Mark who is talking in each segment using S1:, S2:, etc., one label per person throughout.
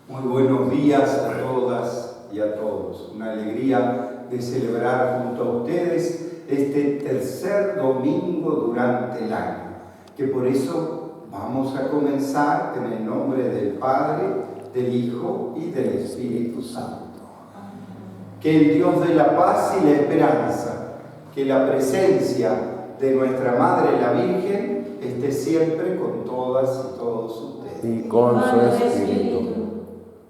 S1: Muy buenos días a todas y a todos. Una alegría de celebrar junto a ustedes este tercer domingo durante el año, que por eso vamos a comenzar en el nombre del Padre, del Hijo y del Espíritu Santo. Que el Dios de la paz y la esperanza, que la presencia de nuestra Madre la Virgen esté siempre con todas y todos ustedes.
S2: Y con su Espíritu.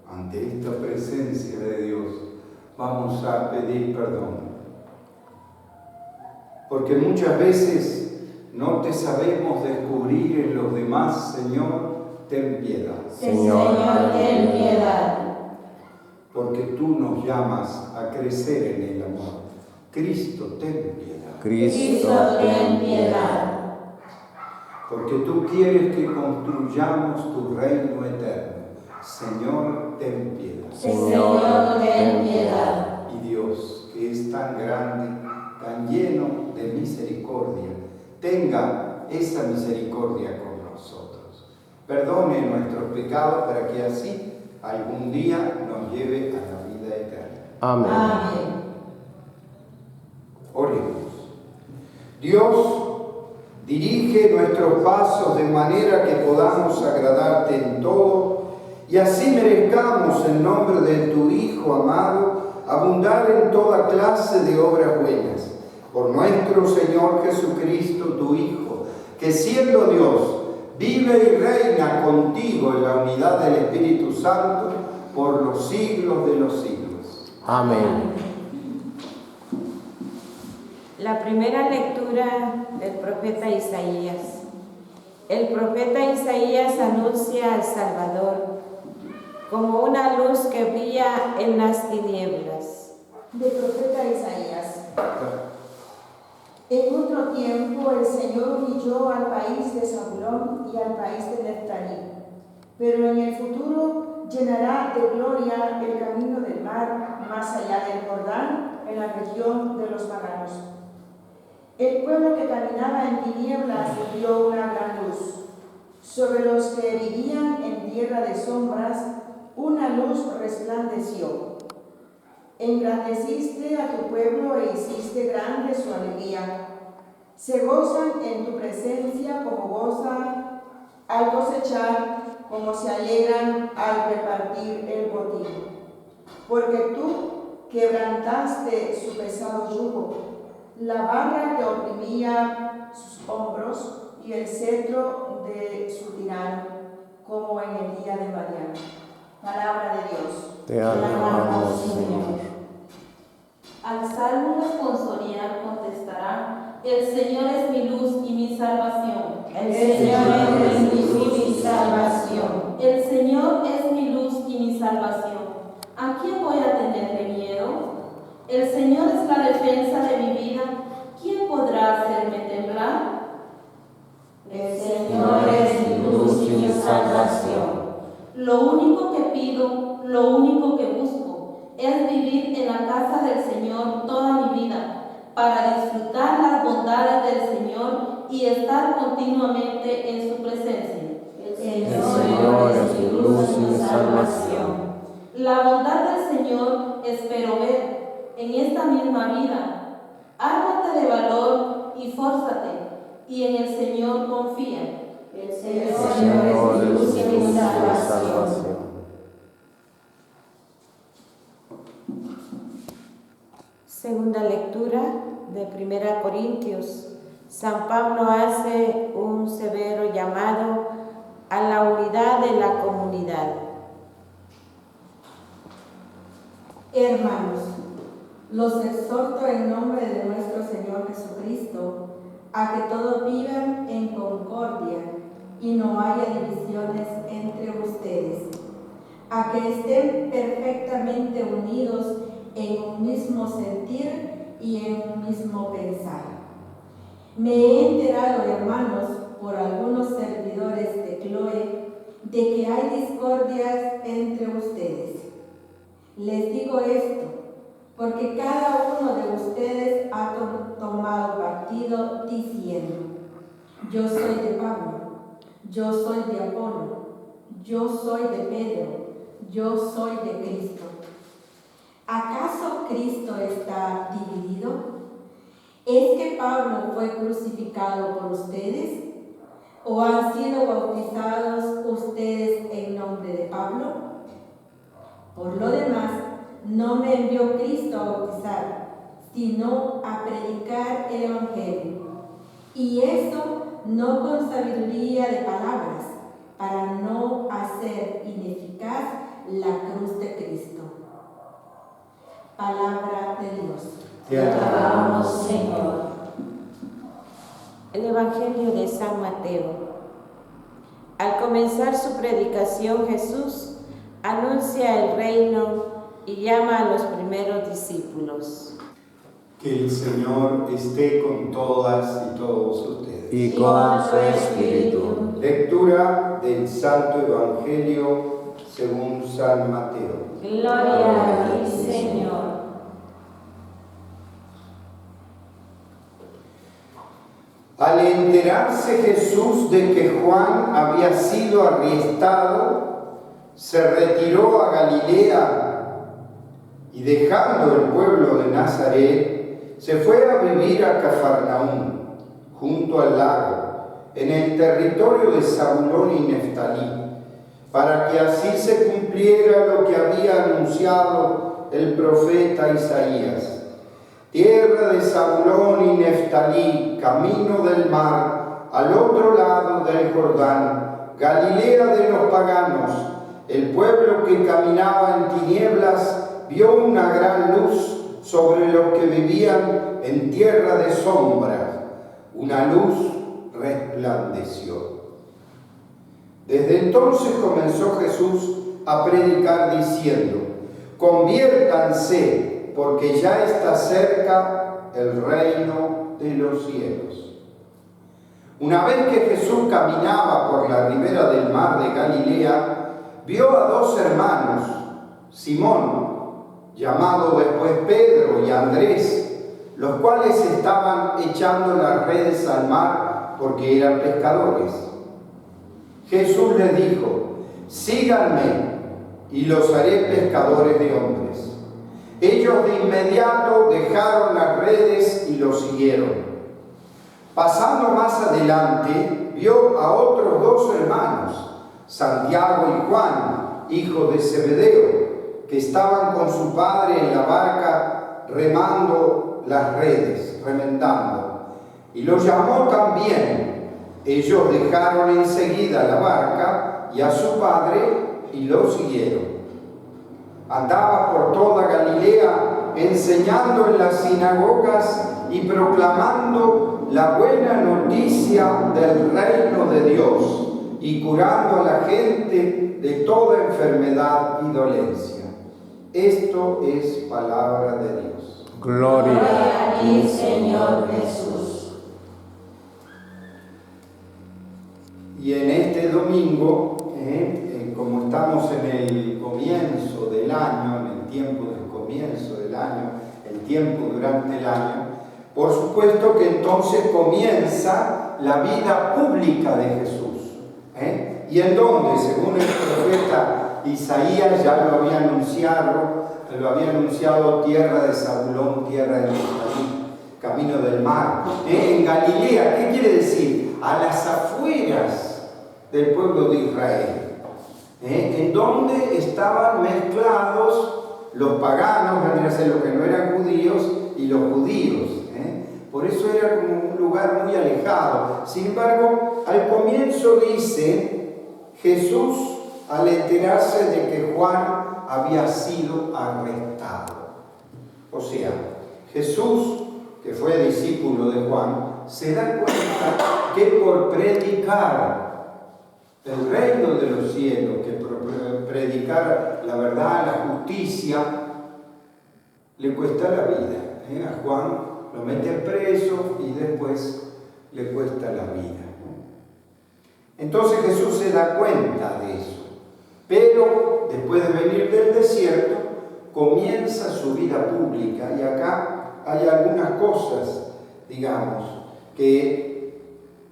S1: Ante esta presencia de Dios vamos a pedir perdón. Porque muchas veces no te sabemos descubrir en los demás. Señor, ten piedad.
S2: Señor, ten piedad.
S1: Porque tú nos llamas a crecer en el amor. Cristo, ten piedad.
S2: Cristo, ten piedad.
S1: Porque tú quieres que construyamos tu reino eterno. Señor, ten piedad.
S2: Señor, ten piedad.
S1: Y Dios, que es tan grande, tan lleno de misericordia, tenga esa misericordia con nosotros. Perdone nuestros pecados para que así algún día nos lleve a la vida eterna.
S2: Amén.
S3: Amén.
S1: Oremos. Dios, dirige nuestros pasos de manera que podamos agradarte en todo y así merezcamos en nombre de tu Hijo amado abundar en toda clase de obras buenas. Por nuestro Señor Jesucristo, tu Hijo, que siendo Dios, vive y reina contigo en la unidad del Espíritu Santo por los siglos de los siglos.
S2: Amén.
S3: La primera lectura del profeta Isaías. El profeta Isaías anuncia al Salvador como una luz que brilla en las tinieblas.
S4: Del profeta Isaías. En otro tiempo el Señor humilló al país de Zabulón y al país de Neftalí, pero en el futuro llenará de gloria el camino del mar más allá del Jordán, en la región de los paganos. El pueblo que caminaba en tinieblas vio una gran luz. Sobre los que vivían en tierra de sombras, una luz resplandeció. Engrandeciste a tu pueblo e hiciste grande su alegría. Se gozan en tu presencia como gozan al cosechar, como se alegran al repartir el botín. Porque tú quebrantaste su pesado yugo, la barra que oprimía sus hombros y el cetro de su tirano, como en el día de Madián. Palabra de Dios.
S2: Te alabamos, Señor.
S5: Al salmo responsorial contestará: el Señor es mi luz y mi salvación.
S3: El Señor es mi luz y mi salvación.
S5: El Señor es mi luz y mi salvación. ¿A quién voy a tenerle miedo? El Señor es la defensa de mi vida. ¿Quién podrá hacerme temblar?
S3: El Señor es mi luz y mi salvación.
S5: Lo único que pido, lo único que busco, es vivir en la casa del Señor toda mi vida, para disfrutar las bondades del Señor y estar continuamente en su presencia.
S3: El
S2: Señor es mi luz y mi salvación.
S5: La bondad del Señor espero ver en esta misma vida. Ármate de valor y fórzate, y en el Señor confía.
S3: El
S2: El
S3: Señor
S2: Señor
S3: es mi luz
S2: es
S3: y
S2: mi
S3: mi
S2: luz y mi
S3: salvación.
S2: salvación.
S3: Segunda lectura de 1 Corintios. San Pablo hace un severo llamado a la unidad de la comunidad.
S6: Hermanos, los exhorto en nombre de nuestro Señor Jesucristo a que todos vivan en concordia y no haya divisiones entre ustedes, a que estén perfectamente unidos en un mismo sentir y en un mismo pensar. Me he enterado, hermanos, por algunos servidores de Cloé, de que hay discordias entre ustedes. Les digo esto, porque cada uno de ustedes ha tomado partido diciendo: yo soy de Pablo, yo soy de Apolo, yo soy de Pedro, yo soy de Cristo. ¿Acaso Cristo está dividido? ¿Es que Pablo fue crucificado por ustedes? ¿O han sido bautizados ustedes en nombre de Pablo? Por lo demás, no me envió Cristo a bautizar, sino a predicar el Evangelio. Y eso no con sabiduría de palabras, para no hacer ineficaz la cruz de Cristo. Palabra de Dios.
S1: Te alabamos,
S3: Señor. El Evangelio de San Mateo. Al comenzar su predicación, Jesús anuncia el reino y llama a los primeros discípulos.
S1: Que el Señor esté con todas y todos ustedes.
S2: Y con su espíritu.
S1: Lectura del Santo Evangelio según San Mateo.
S3: Gloria a ti, Señor.
S1: Al enterarse Jesús de que Juan había sido arrestado, se retiró a Galilea y dejando el pueblo de Nazaret, se fue a vivir a Cafarnaúm, junto al lago, en el territorio de Zabulón y Neftalí, para que así se cumpliera lo que había anunciado el profeta Isaías. Tierra de Zabulón y Neftalí, camino del mar, al otro lado del Jordán, Galilea de los paganos. El pueblo que caminaba en tinieblas vio una gran luz sobre los que vivían en tierra de sombra. Una luz resplandeció. Desde entonces comenzó Jesús a predicar diciendo: conviértanse, porque ya está cerca el reino de los cielos. Una vez que Jesús caminaba por la ribera del mar de Galilea, vio a dos hermanos, Simón, llamado después Pedro, y Andrés, los cuales estaban echando las redes al mar porque eran pescadores. Jesús les dijo: síganme y los haré pescadores de hombres. Ellos de inmediato dejaron las redes y lo siguieron. Pasando más adelante, vio a otros dos hermanos, Santiago y Juan, hijos de Zebedeo, que estaban con su padre en la barca remando las redes, remendando. Y los llamó también. Ellos dejaron enseguida la barca y a su padre y lo siguieron. Andaba por toda Galilea enseñando en las sinagogas y proclamando la buena noticia del reino de Dios y curando a la gente de toda enfermedad y dolencia. Esto es palabra de Dios.
S2: Gloria
S3: a ti, Señor Jesús.
S1: Y en este domingo, como estamos en el comienzo del año, en el tiempo del comienzo del año, el tiempo durante el año, por supuesto que entonces comienza la vida pública de Jesús. Y en donde, según el profeta Isaías, ya lo había anunciado tierra de Zabulón, tierra de Neftalí, camino del mar. En Galilea, ¿qué quiere decir? A las afueras del pueblo de Israel. En donde estaban mezclados los paganos, vendría a ser los que no eran judíos, y los judíos. Por eso era como un lugar muy alejado. Sin embargo, al comienzo dice: Jesús, al enterarse de que Juan había sido arrestado. O sea, Jesús, que fue discípulo de Juan, se da cuenta que por predicar el reino de los cielos, que predicar la verdad, la justicia, le cuesta la vida. A Juan lo meten preso y después le cuesta la vida. Entonces Jesús se da cuenta de eso. Pero después de venir del desierto, comienza su vida pública. Y acá hay algunas cosas, digamos, que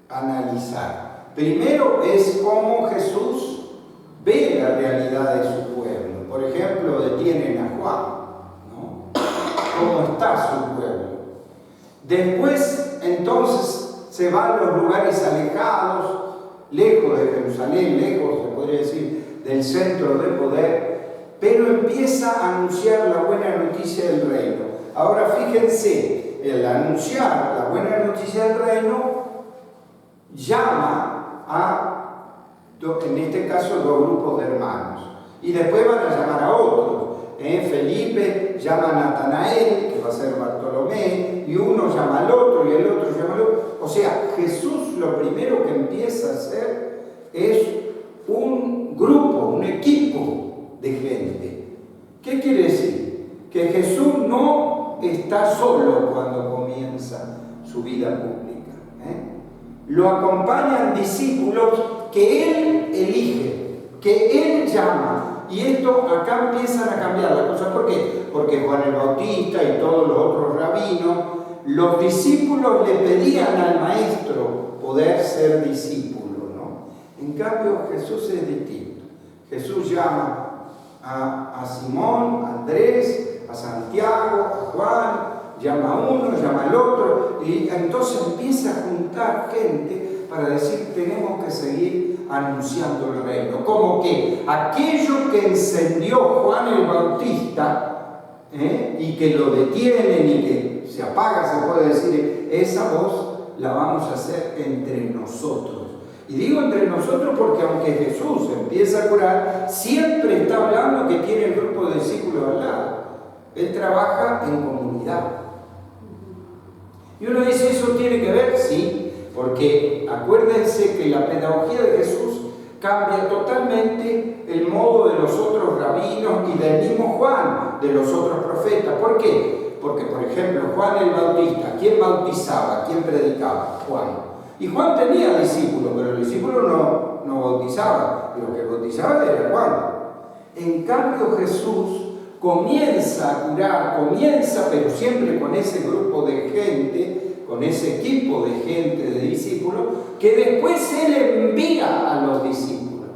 S1: analizar. Primero es cómo Jesús ve la realidad de su pueblo. aparta su pueblo. Después, entonces, se va a los lugares alejados, lejos de Jerusalén, lejos, se podría decir, del centro de poder, pero empieza a anunciar la buena noticia del reino. Ahora fíjense, el anunciar la buena noticia del reino llama a, en este caso, dos grupos de hermanos. Y después van a llamar a otros. Felipe llama a Natanael, que va a ser Bartolomé, y uno llama al otro, y el otro llama al otro. O sea, Jesús lo primero que empieza a hacer es un grupo, un equipo de gente. ¿Qué quiere decir? Que Jesús no está solo cuando comienza su vida pública. Lo acompañan discípulos que Él elige, que Él llama. Y esto acá empiezan a cambiar las cosas. ¿Por qué? Porque Juan el Bautista y todos los otros rabinos, los discípulos le pedían al maestro poder ser discípulo, ¿no? En cambio, Jesús es distinto. Jesús llama a Simón, a Andrés, a Santiago, a Juan, llama a uno, llama al otro, y entonces empieza a juntar gente para decir, tenemos que seguir anunciando el reino. Como que aquello que encendió Juan el Bautista, y que lo detienen y que se apaga, se puede decir, esa voz la vamos a hacer entre nosotros. Y digo entre nosotros porque aunque Jesús empieza a curar, siempre está hablando que tiene el grupo de discípulos al lado. Él trabaja en comunidad. Y uno dice, ¿eso tiene que ver? Sí, porque acuérdense que la pedagogía de Jesús cambia totalmente el modo de los otros rabinos y del mismo Juan, de los otros profetas. ¿Por qué? Porque, por ejemplo, Juan el Bautista, ¿quién bautizaba? ¿Quién predicaba? Juan. Y Juan tenía discípulos, pero el discípulo no bautizaba. Lo que bautizaba era Juan. En cambio, Jesús comienza a curar, pero siempre con ese grupo de gente, con ese equipo de gente, de discípulos, que después Él envía a los discípulos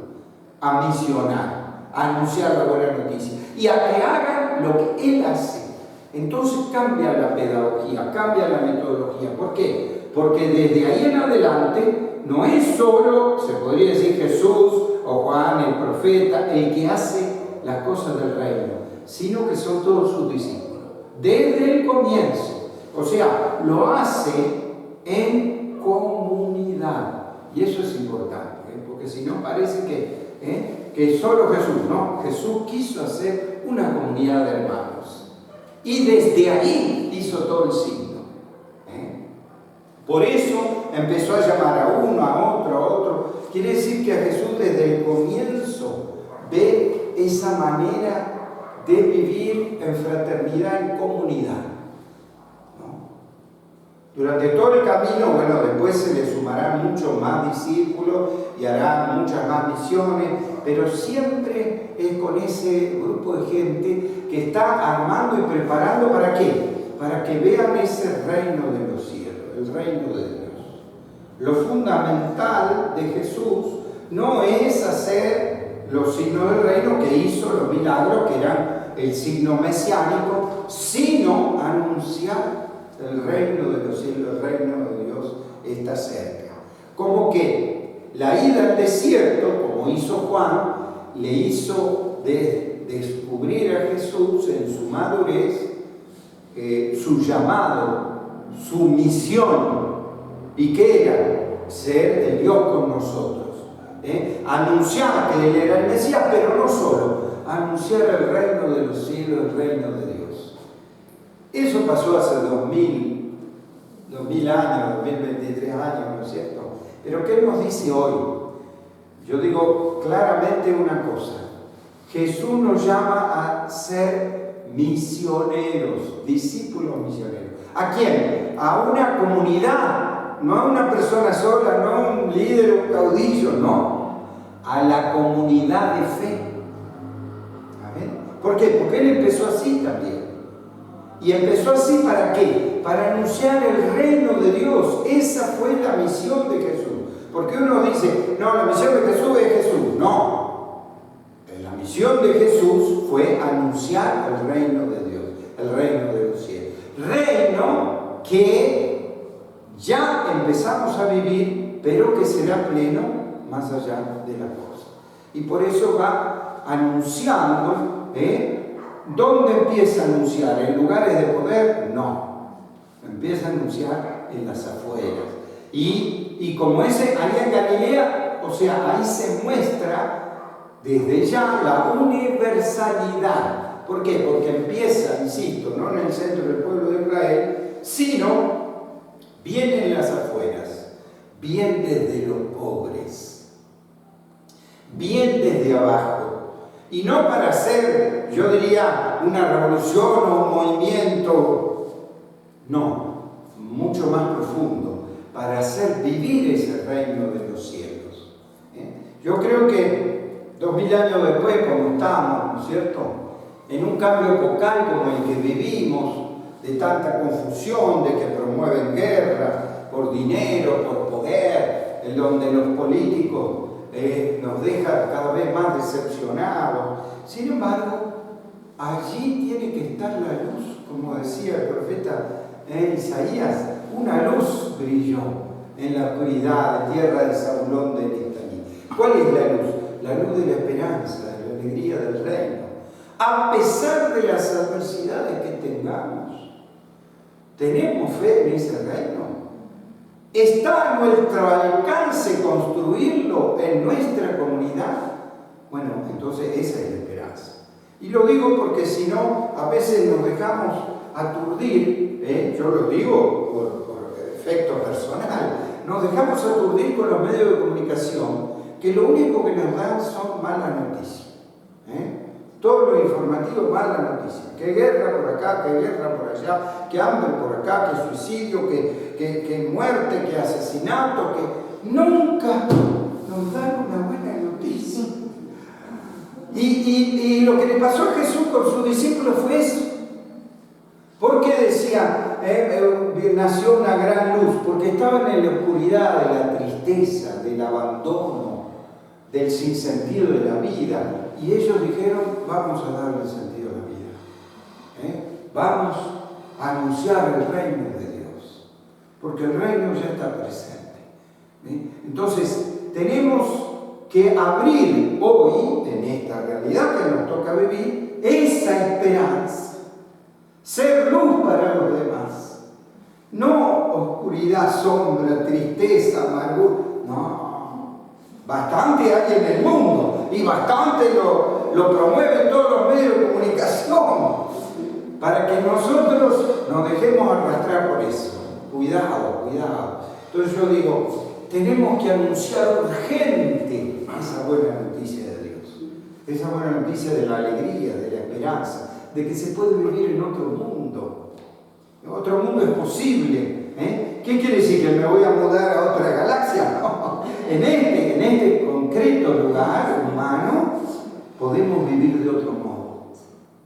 S1: a misionar, a anunciar la buena noticia y a que hagan lo que Él hace. Entonces cambia la pedagogía, cambia la metodología. ¿Por qué? Porque desde ahí en adelante no es solo, se podría decir, Jesús o Juan el profeta el que hace las cosas del reino, sino que son todos sus discípulos, desde el comienzo. O sea, lo hace en comunidad. Y eso es importante, porque si no parece que solo Jesús, no. Jesús quiso hacer una comunidad de hermanos. Y desde ahí hizo todo el signo. Por eso empezó a llamar a uno, a otro. Quiere decir que a Jesús desde el comienzo ve esa manera de vivir en fraternidad, en comunidad. Durante todo el camino, bueno, después se le sumarán muchos más discípulos y harán muchas más misiones, pero siempre es con ese grupo de gente que está armando y preparando, ¿para qué? Para que vean ese reino de los cielos, el reino de Dios. Lo fundamental de Jesús no es hacer los signos del reino que hizo, los milagros que eran el signo mesiánico, sino anunciar el reino de los cielos, el reino de Dios está cerca. Como que la ida al desierto, como hizo Juan, le hizo descubrir a Jesús en su madurez, su llamado, su misión. ¿Y qué era? Ser el Dios con nosotros. Anunciar que Él era el Mesías, pero no solo, anunciar el reino de los cielos, el reino de Dios. Eso pasó hace 2000 años, 2023 años, ¿no es cierto? Pero ¿qué nos dice hoy? Yo digo claramente una cosa. Jesús nos llama a ser misioneros, discípulos misioneros. ¿A quién? A una comunidad, no a una persona sola, no a un líder, un caudillo, no. A la comunidad de fe. ¿Amén? ¿Por qué? Porque Él empezó así también. ¿Y empezó así para qué? Para anunciar el reino de Dios. Esa fue la misión de Jesús. Porque uno dice, no, la misión de Jesús es Jesús. No. La misión de Jesús fue anunciar el reino de Dios, el reino de los cielos. reino que ya empezamos a vivir, pero que será pleno más allá de las cosas. Y por eso va anunciando, ¿dónde empieza a anunciar? ¿En lugares de poder? No. Empieza a anunciar en las afueras. Y como ese allá en Galilea, o sea, ahí se muestra desde ya la universalidad. ¿Por qué? Porque empieza, insisto, no en el centro del pueblo de Israel, sino bien en las afueras, bien desde los pobres, bien desde abajo. Y no para hacer, yo diría, una revolución o un movimiento, no, mucho más profundo, para hacer vivir ese reino de los cielos. Yo creo que 2000 años después, como estamos, ¿no es cierto?, en un cambio epocal como el que vivimos, de tanta confusión, de que promueven guerra por dinero, por poder, en donde los políticos nos dejan cada vez más decepcionados. Sin embargo, allí tiene que estar la luz, como decía el profeta Isaías, una luz brilló en la oscuridad de tierra de Zabulón de Neftalí. ¿Cuál es la luz? La luz de la esperanza, de la alegría del reino. A pesar de las adversidades que tengamos, ¿tenemos fe en ese reino? ¿Está a nuestro alcance construirlo en nuestra comunidad? Bueno, entonces esa es la esperanza. Y lo digo porque si no, a veces nos dejamos aturdir, yo lo digo por efecto personal, nos dejamos aturdir con los medios de comunicación, que lo único que nos dan son malas noticias. Todo lo informativo es mala noticia. Que guerra por acá, que guerra por allá, que hambre por acá, que suicidio, que muerte, que asesinato, que nunca nos dan una buena noticia. Y lo que le pasó a Jesús con sus discípulos fue eso. ¿Por qué decía, nació una gran luz? Porque estaban en la oscuridad de la tristeza, del abandono, del sinsentido de la vida. Y ellos dijeron, vamos a darle sentido a la vida. Vamos a anunciar el reino de Dios. Porque el reino ya está presente. Entonces, tenemos que abrir hoy, en esta realidad que nos toca vivir, esa esperanza. Ser luz para los demás. No oscuridad, sombra, tristeza, amargura. No. Bastante hay en el mundo y bastante lo promueven todos los medios de comunicación para que nosotros nos dejemos arrastrar por eso. Cuidado, cuidado. Entonces yo digo, tenemos que anunciar urgente esa buena noticia de Dios, esa buena noticia de la alegría, de la esperanza, de que se puede vivir en otro mundo. Otro mundo es posible. ¿Qué quiere decir? ¿Que me voy a mudar a otra galaxia? No. En este concreto lugar humano podemos vivir de otro modo,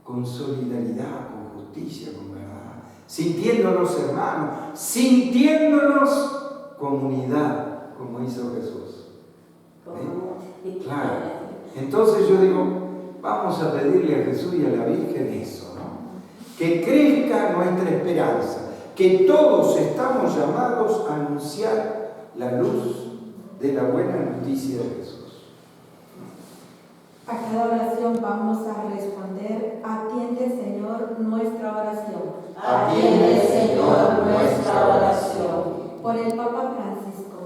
S1: con solidaridad, con justicia, con verdad, sintiéndonos hermanos, sintiéndonos comunidad, como hizo Jesús. Claro. Entonces yo digo, vamos a pedirle a Jesús y a la Virgen eso, ¿no? Que crezca nuestra esperanza, que todos estamos llamados a anunciar la luz de la buena noticia de Jesús.
S6: A cada oración vamos a responder, atiende Señor nuestra oración.
S3: Atiende Señor nuestra oración.
S6: Por el Papa Francisco,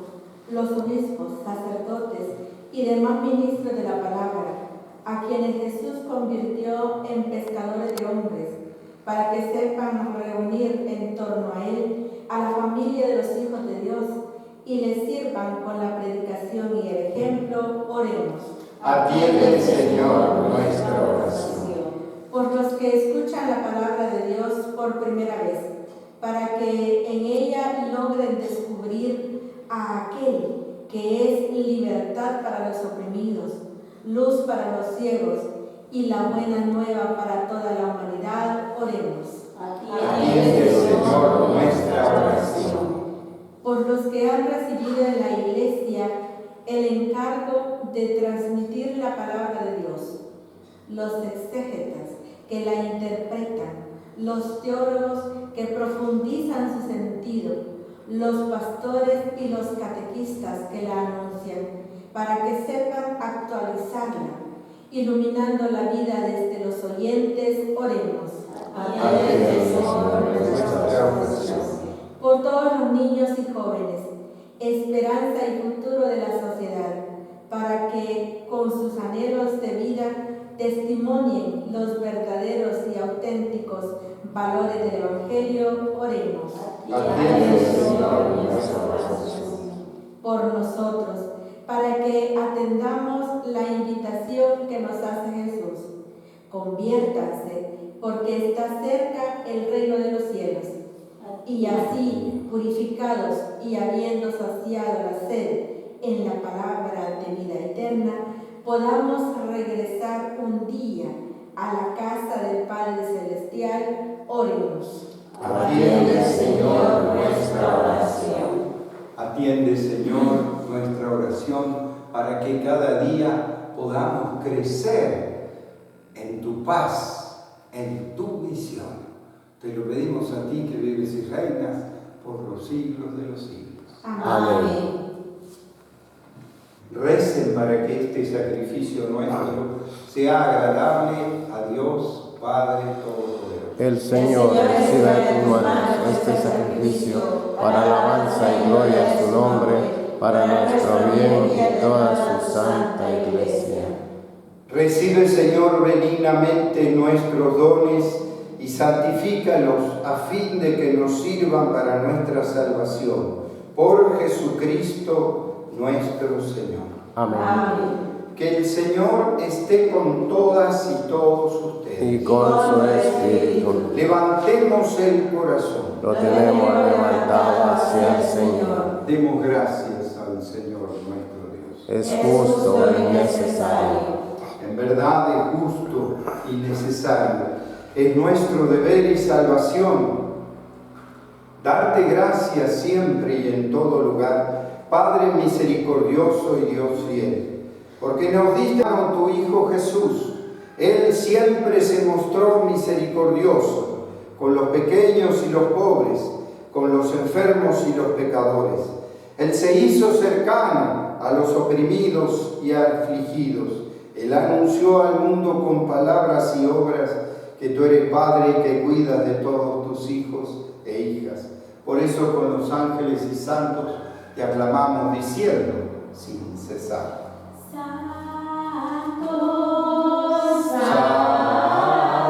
S6: los obispos, sacerdotes y demás ministros de la palabra, a quienes Jesús convirtió en pescadores de hombres, para que sepan reunir en torno a Él a la familia de los hijos de Dios y les sirvan con la predicación y el ejemplo, oremos.
S1: Atiende, Señor, nuestra oración.
S6: Por los que escuchan la palabra de Dios por primera vez, para que en ella logren descubrir a aquel que es libertad para los oprimidos, luz para los ciegos y la buena nueva para toda la humanidad, oremos.
S1: Atiende, Señor, nuestra oración.
S6: Por los que han recibido en la Iglesia el encargo de transmitir la palabra de Dios, los exégetas que la interpretan, los teólogos que profundizan su sentido, los pastores y los catequistas que la anuncian, para que sepan actualizarla, iluminando la vida desde los oyentes. Oremos. Por todos los niños y jóvenes, esperanza y futuro de la sociedad, para que con sus anhelos de vida testimonien los verdaderos y auténticos valores del Evangelio. Oremos. Por nosotros, para que atendamos la invitación que nos hace Jesús. Conviértanse, porque está cerca el reino de los cielos. Y así, purificados y habiendo saciado la sed en la palabra de vida eterna, podamos regresar un día a la casa del Padre Celestial. Oremos.
S2: Atiende, Señor, nuestra oración.
S1: Atiende, Señor, nuestra oración para que cada día podamos crecer en tu paz, en tu visión. Te lo pedimos a ti que vives y reinas por los siglos de los siglos.
S2: Amén.
S1: Recen para que este sacrificio nuestro sea agradable a Dios Padre Todopoderoso.
S2: El Señor reciba de tus manos este sacrificio para alabanza y gloria de su nombre, para nuestro bien y toda su santa Iglesia.
S1: Recibe, Señor, benignamente nuestros dones y santifícalos a fin de que nos sirvan para nuestra salvación. Por Jesucristo nuestro Señor.
S2: Amén.
S1: Que el Señor esté con todas y todos ustedes.
S2: Y con su espíritu.
S1: Levantemos el corazón.
S2: Lo tenemos levantado hacia el Señor.
S1: Demos gracias al Señor nuestro Dios.
S2: Es justo y necesario.
S1: En verdad es justo y necesario. Es nuestro deber y salvación darte gracias siempre y en todo lugar, Padre misericordioso y Dios fiel, porque nos diste a tu Hijo Jesús. Él siempre se mostró misericordioso con los pequeños y los pobres, con los enfermos y los pecadores. Él se hizo cercano a los oprimidos y afligidos. Él anunció al mundo con palabras y obras que tú eres Padre y que cuidas de todos tus hijos e hijas. Por eso con los ángeles y santos te aclamamos diciendo sin cesar.
S5: Santo,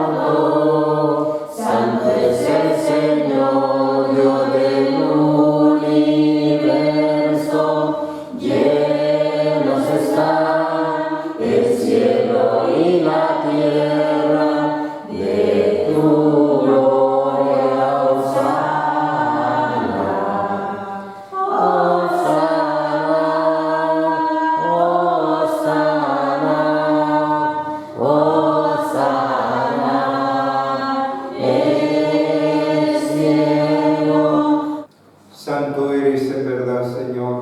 S2: Santo, santo es el Señor, Dios del universo. Llenos están el cielo y la tierra de tu gloria. Hosana, Hosana, Hosana, Hosana en el cielo.
S1: Santo eres en verdad, Señor,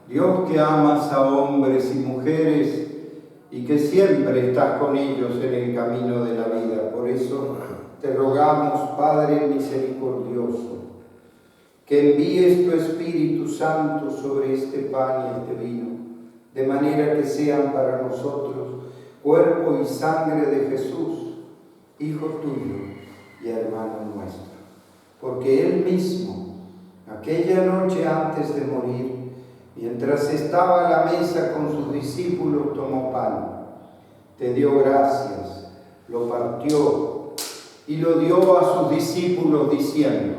S1: Dios que amas a hombres y mujeres y que siempre estás con ellos en el camino de la vida. Por eso te rogamos, Padre misericordioso, que envíes tu Espíritu Santo sobre este pan y este vino, de manera que sean para nosotros cuerpo y sangre de Jesús, Hijo tuyo y hermano nuestro. Porque Él mismo, aquella noche antes de morir, mientras estaba a la mesa con sus discípulos, tomó pan, te dio gracias, lo partió y lo dio a sus discípulos diciendo: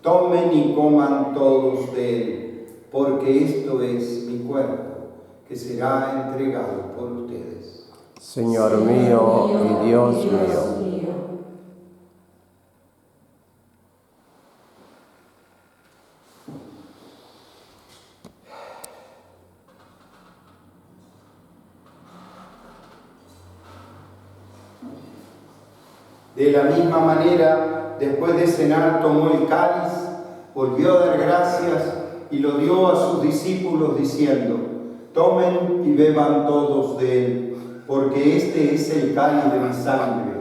S1: tomen y coman todos de él, porque esto es mi cuerpo, que será entregado por ustedes.
S2: Señor mío y Dios mío.
S1: De la misma manera, después de cenar, tomó el cáliz, volvió a dar gracias y lo dio a sus discípulos diciendo: tomen y beban todos de él, porque este es el cáliz de mi sangre,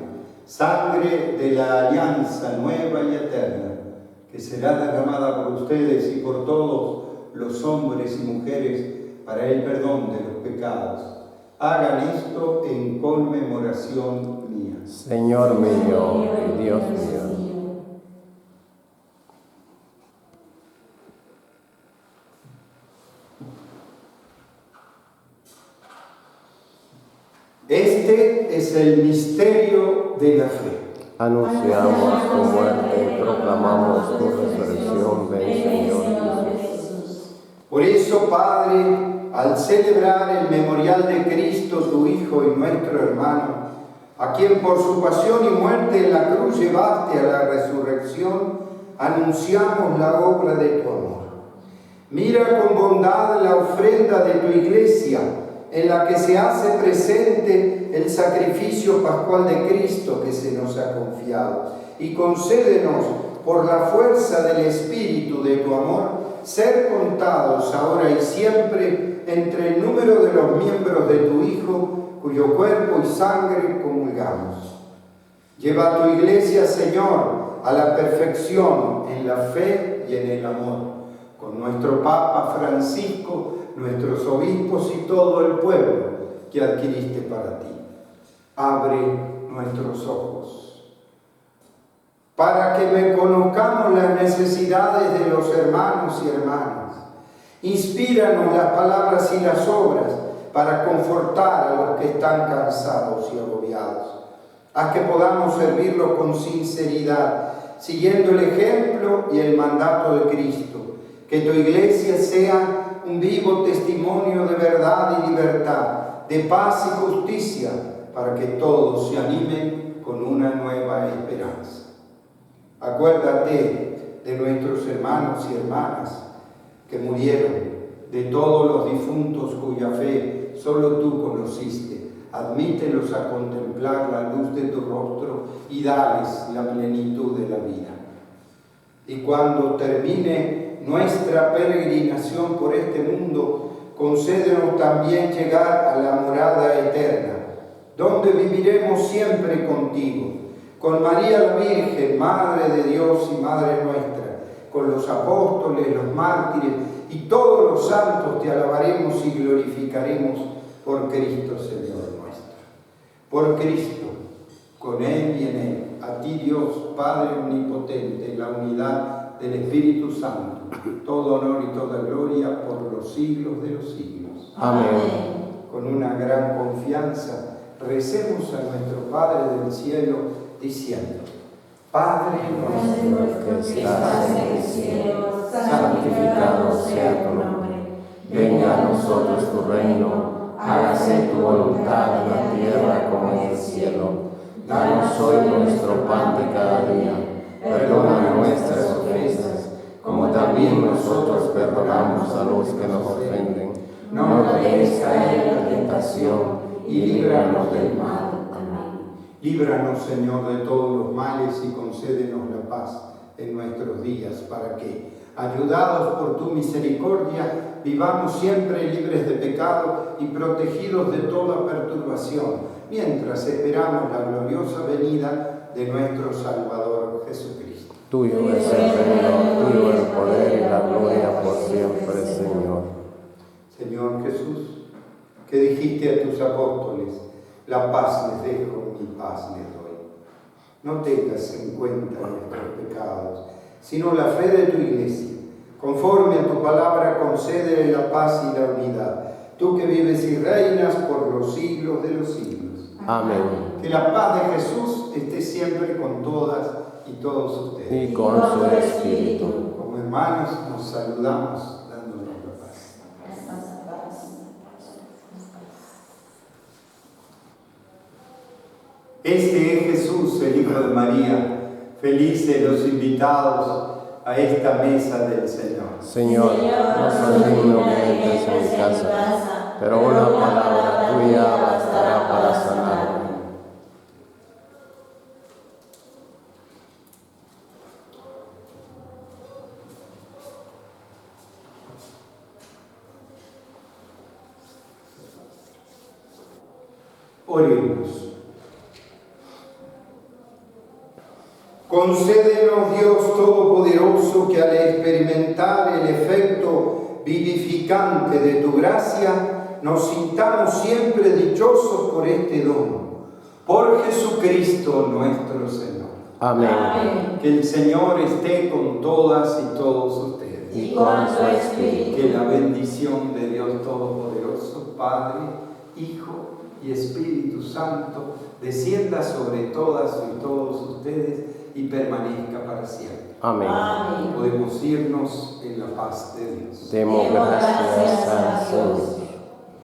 S1: sangre de la alianza nueva y eterna, que será derramada por ustedes y por todos los hombres y mujeres para el perdón de los pecados. Hagan esto en conmemoración mía.
S2: Señor mío y Dios mío.
S1: Este es el misterio de la fe.
S2: Anunciamos tu muerte y proclamamos tu resurrección, ven Señor Jesús.
S1: Por eso, Padre, al celebrar el memorial de Cristo, tu Hijo y nuestro hermano, a quien por su pasión y muerte en la cruz llevaste a la resurrección, anunciamos la obra de tu amor. Mira con bondad la ofrenda de tu Iglesia, en la que se hace presente el sacrificio pascual de Cristo que se nos ha confiado, y concédenos, por la fuerza del Espíritu de tu amor, ser contados ahora y siempre entre el número de los miembros de tu Hijo, cuyo cuerpo y sangre comulgamos. Lleva a tu Iglesia, Señor, a la perfección en la fe y en el amor, con nuestro Papa Francisco, nuestros obispos y todo el pueblo que adquiriste para ti. Abre nuestros ojos, para que conozcamos las necesidades de los hermanos y hermanas. Inspíranos las palabras y las obras para confortar a los que están cansados y agobiados. Haz que podamos servirlos con sinceridad, siguiendo el ejemplo y el mandato de Cristo. Que tu Iglesia sea un vivo testimonio de verdad y libertad, de paz y justicia, para que todos se animen con una nueva esperanza. Acuérdate de nuestros hermanos y hermanas que murieron, de todos los difuntos cuya fe solo tú conociste. Admítelos a contemplar la luz de tu rostro y dales la plenitud de la vida. Y cuando termine nuestra peregrinación por este mundo, concédenos también llegar a la morada eterna, donde viviremos siempre contigo, con María la Virgen, Madre de Dios y Madre nuestra, con los apóstoles, los mártires y todos los santos te alabaremos y glorificaremos por Cristo, Señor nuestro. Por Cristo, con Él y en Él, a ti Dios, Padre omnipotente, en la unidad del Espíritu Santo, todo honor y toda gloria por los siglos de los siglos.
S2: Amén.
S1: Con una gran confianza, recemos a nuestro Padre del cielo, diciendo: Padre nuestro
S2: que estás en el cielo, santificado sea tu nombre. Venga a nosotros tu reino, hágase tu voluntad en la tierra como en el cielo. Danos hoy nuestro pan de cada día. Perdona nuestras ofensas, como también nosotros perdonamos a los que nos ofenden. No nos dejes caer en la tentación y líbranos del mal. Amén.
S1: Líbranos, Señor, de todos los males y concédenos la paz en nuestros días, para que, ayudados por tu misericordia, vivamos siempre libres de pecado y protegidos de toda perturbación, mientras esperamos la gloriosa venida de nuestro Salvador Jesucristo.
S2: Tuyo es el reino, tuyo el poder y la gloria por siempre, Señor.
S1: Señor Jesús, que dijiste a tus apóstoles: la paz les dejo, mi paz les doy. No tengas en cuenta nuestros pecados, sino la fe de tu Iglesia. Conforme a tu palabra, concédele la paz y la unidad, tú que vives y reinas por los siglos de los siglos.
S2: Amén.
S1: Que la paz de Jesús esté siempre con todas y todos ustedes.
S2: Y con su espíritu.
S1: Como hermanos nos saludamos dándonos la paz. Este es Jesús, el Hijo de María. Felices los invitados a esta mesa del Señor.
S2: Señor, no soy digno que entres en mi casa, pero una palabra tuya bastará para sanarme.
S1: Oremos. Concédenos, Dios Todopoderoso, que al experimentar el efecto vivificante de tu gracia, nos sintamos siempre dichosos por este don. Por Jesucristo nuestro Señor.
S2: Amén.
S1: Que el Señor esté con todas y todos ustedes.
S2: Y con su espíritu.
S1: Que la bendición de Dios Todopoderoso, Padre, Hijo y Espíritu Santo, descienda sobre todas y todos ustedes y permanezca para siempre.
S2: Amén.
S1: Podemos irnos en la paz de Dios.
S2: Demos gracias al Señor.